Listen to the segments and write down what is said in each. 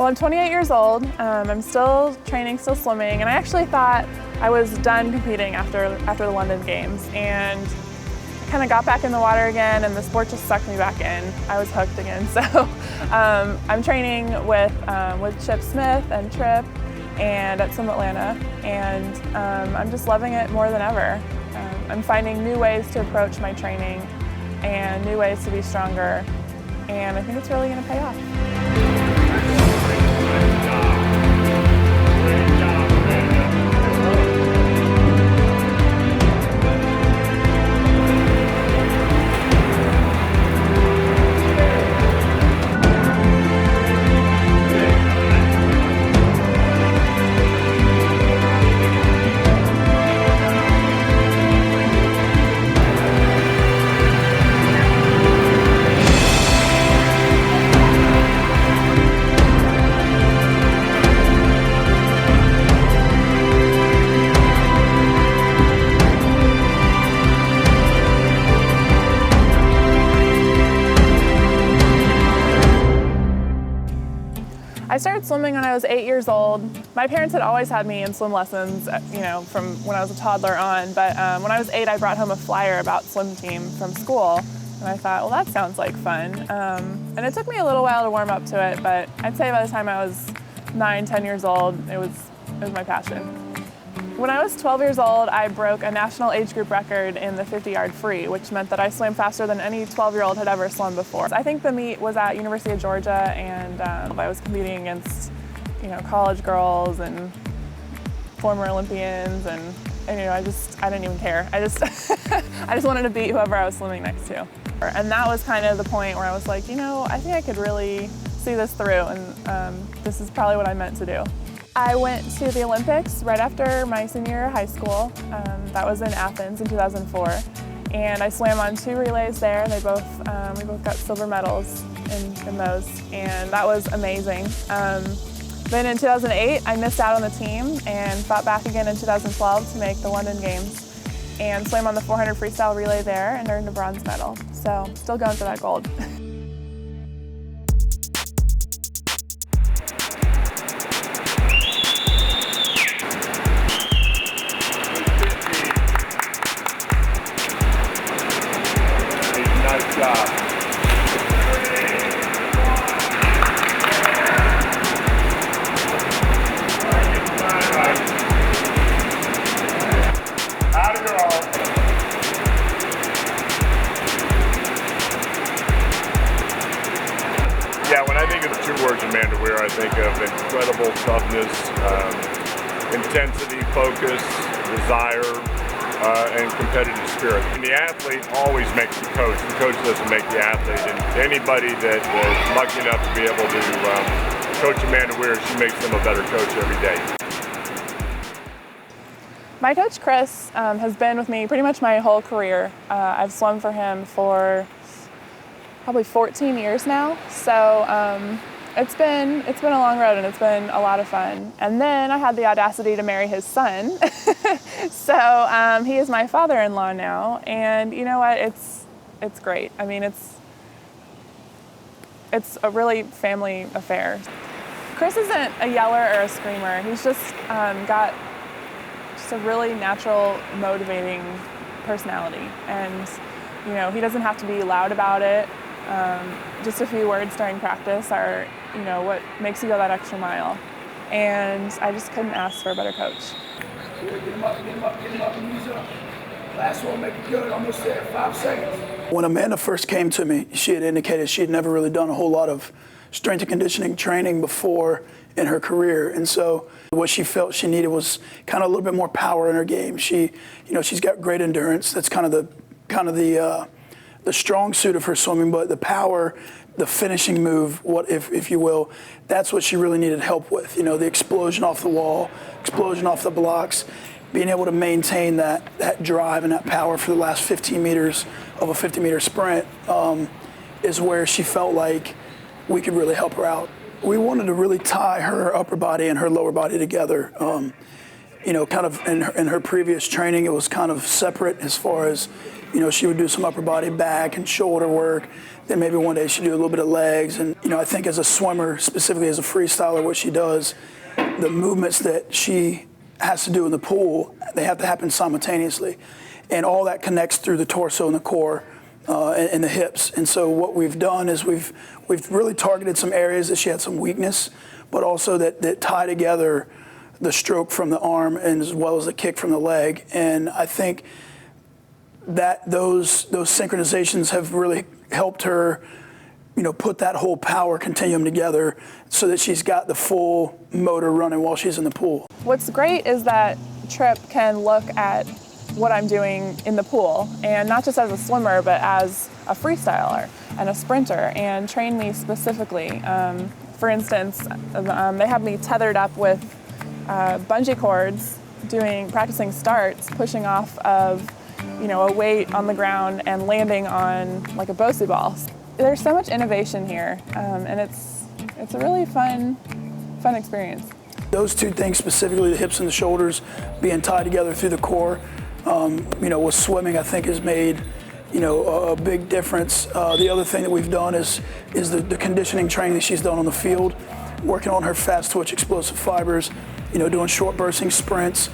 Well, I'm 28 years old. I'm still training, still swimming, and I actually thought I was done competing after the London Games, and kind of got back in the water again, and the sport just sucked me back in. I was hooked again. So I'm training with Chip Smith and Trip, and at Swim Atlanta, and I'm just loving it more than ever. I'm finding new ways to approach my training and new ways to be stronger, and I think it's really going to pay off. I started swimming when I was 8 years old. My parents had always had me in swim lessons, from when I was a toddler on, but when I was 8, I brought home a flyer about swim team from school, and I thought, well, that sounds like fun. And it took me a little while to warm up to it, but I'd say by the time I was 9, 10 years old, it was my passion. When I was 12 years old, I broke a national age group record in the 50-yard free, which meant that I swam faster than any 12-year-old had ever swum before. I think the meet was at University of Georgia, and I was competing against, college girls and former Olympians, and I didn't even care. I just wanted to beat whoever I was swimming next to. And that was kind of the point where I was like, I think I could really see this through, and this is probably what I meant to do. I went to the Olympics right after my senior year of high school. That was in Athens in 2004. And I swam on 2 relays there. We both got silver medals in those, and that was amazing. Then in 2008, I missed out on the team and fought back again in 2012 to make the London Games, and swam on the 400 freestyle relay there and earned a bronze medal. So still going for that gold. Nice job. Out of your arm. Yeah, when I think of the 2 words Amanda Weir, I think of incredible toughness, intensity, focus, desire, and competitive spirit. And the athlete always makes the coach doesn't make the athlete. And anybody that is lucky enough to be able to coach Amanda Weir, she makes them a better coach every day. My coach Chris has been with me pretty much my whole career. I've swum for him for probably 14 years now. So it's been a long road, and it's been a lot of fun. And then I had the audacity to marry his son. So he is my father-in-law now, and you know what? It's great. I mean, it's a really family affair. Chris isn't a yeller or a screamer. He's just got just a really natural, motivating personality, and he doesn't have to be loud about it. Just a few words during practice are, what makes you go that extra mile. And I just couldn't ask for a better coach. Get him up, knees up. Last one, make it good, almost there, 5 seconds. When Amanda first came to me, she had indicated she had never really done a whole lot of strength and conditioning training before in her career. And so what she felt she needed was kind of a little bit more power in her game. She's got great endurance. That's kind of the strong suit of her swimming, but the power, the finishing move, if you will, that's what she really needed help with. The explosion off the wall, explosion off the blocks, being able to maintain that drive and that power for the last 15 meters of a 50-meter sprint is where she felt like we could really help her out. We wanted to really tie her upper body and her lower body together. You know, kind of in her previous training, it was kind of separate as far as, you know, she would do some upper body, back, and shoulder work. Then maybe one day she'd do a little bit of legs. And, you know, I think as a swimmer, specifically as a freestyler, what she does, the movements that she has to do in the pool, they have to happen simultaneously. And all that connects through the torso and the core and the hips. And so what we've done is we've really targeted some areas that she had some weakness, but also that tie together the stroke from the arm and as well as the kick from the leg. And I think that those synchronizations have really helped her, you know, put that whole power continuum together so that she's got the full motor running while she's in the pool. What's great is that Trip can look at what I'm doing in the pool, and not just as a swimmer, but as a freestyler and a sprinter, and train me specifically. For instance, they have me tethered up with bungee cords, practicing starts, pushing off of, you know, a weight on the ground and landing on like a Bosu ball. There's so much innovation here, and it's a really fun experience. Those two things specifically, the hips and the shoulders being tied together through the core, you know, with swimming, I think has made, you know, a big difference. The other thing that we've done is the conditioning training that she's done on the field, working on her fast twitch explosive fibers, you know, doing short bursting sprints,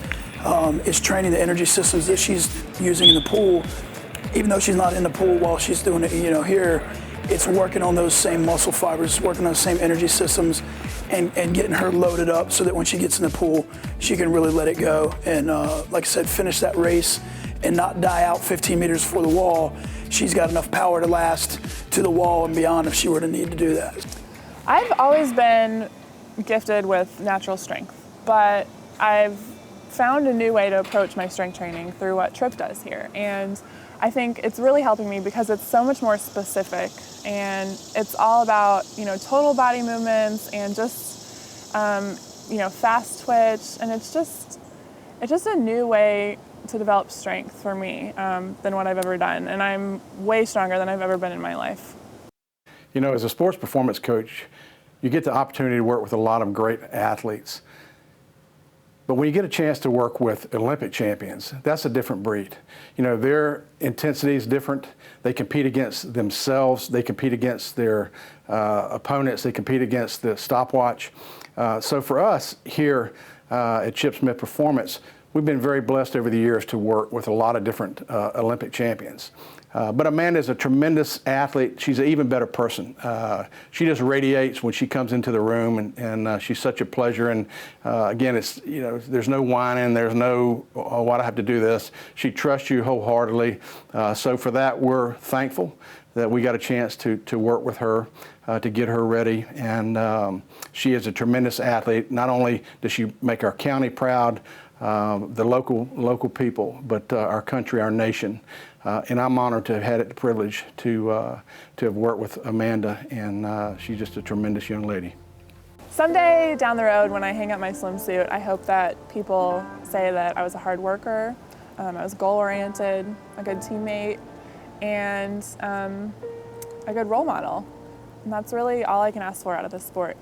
is training the energy systems that she's using in the pool. Even though she's not in the pool while she's doing it, you know, here, it's working on those same muscle fibers, working on those same energy systems, and getting her loaded up so that when she gets in the pool, she can really let it go and, like I said, finish that race and not die out 15 meters before the wall. She's got enough power to last to the wall and beyond if she were to need to do that. I've always been gifted with natural strength, but I've found a new way to approach my strength training through what Trip does here. And I think it's really helping me because it's so much more specific, and it's all about, you know, total body movements and just, you know, fast twitch. And it's just a new way to develop strength for me than what I've ever done. And I'm way stronger than I've ever been in my life. You know, as a sports performance coach, you get the opportunity to work with a lot of great athletes. But when you get a chance to work with Olympic champions, that's a different breed. You know, their intensity is different. They compete against themselves. They compete against their opponents. They compete against the stopwatch. So for us here at Chip Smith Performance, we've been very blessed over the years to work with a lot of different Olympic champions. But Amanda's a tremendous athlete. She's an even better person. She just radiates when she comes into the room, and she's such a pleasure. And again, it's, you know, there's no whining, there's no, oh, why do I have to do this? She trusts you wholeheartedly. So for that, we're thankful that we got a chance to work with her, to get her ready. And she is a tremendous athlete. Not only does she make our county proud, the local people, but our country, our nation. And I'm honored to have had the privilege to have worked with Amanda, and she's just a tremendous young lady. Someday down the road, when I hang up my swimsuit, I hope that people say that I was a hard worker, I was goal-oriented, a good teammate, and a good role model. And that's really all I can ask for out of this sport.